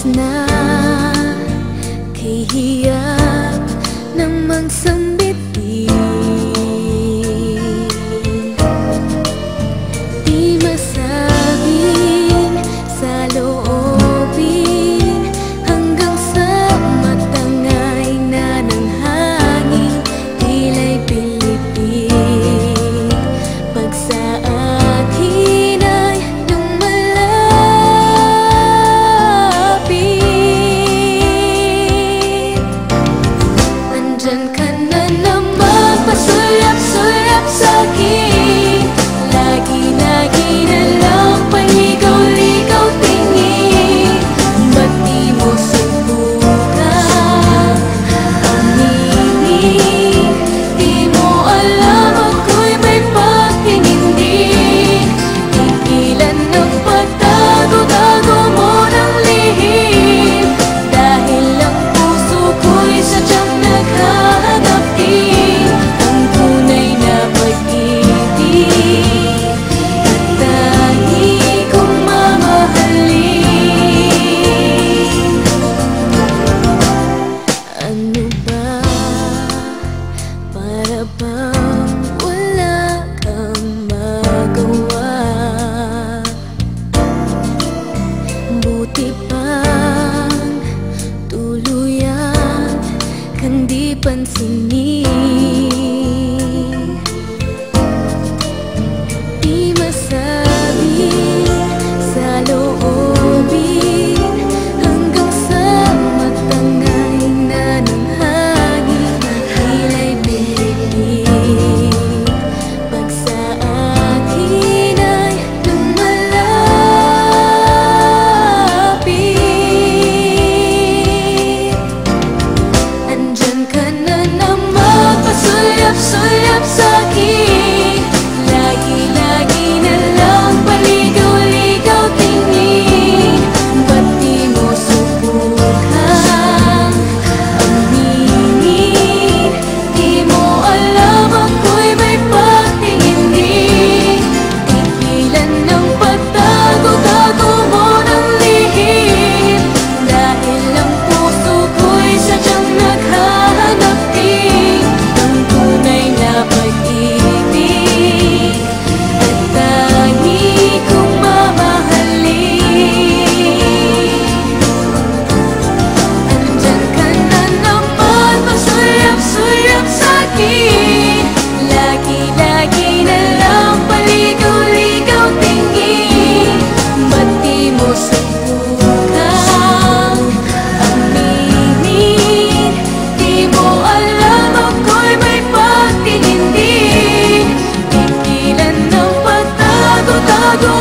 oras na kay hiyap namang sambitin. Di masabing sa loobin hanggang sa matangay na ng hangin, tila'y pilipin. Pag sa akin ay lumalapit, nandyan ka na naman, pasulyap-sulyap sa'kin. Lagi-lagi na lang paligaw-ligaw tingin. Ba't di mo subukan aminin? Di mo alam ako'y may pagtingin din. Tigilan ng pagtago-tago mo ng lihim, dahil ang puso ko'y sadyang naghahanap din ang tunay na pag-ibig at tangi kong mamahalin. Ano ba, para bang wala kang magawa? Buti pang tuluyan kang di pansinin. Di masabi sa loobin hanggang sa matangay na ng hangin, tila'y pilipin. Pag sa akin ay lumalapit, andyan ka na naman, pasulyap-sulyap sa'kin. Lagi-lagi na lang paligaw-ligaw tingin. Ba't di mo subukan aminin? Di mo alam ako'y may pagtingin din. Tigilan ng pagtago-tago mo ng lihim, dahil ang puso ko'y sadyang naghahanap din ng tunay na pag-ibig at tangi kong mamahalin. Andyan ka na naman, pasulyap-sulyap sa'kin. Lagi-lagi na lang paligaw-ligaw tingin. Ba't di mo subukan aminin? Di mo alam ako'y may pagtingin din. Tigilan ng pagtago-tago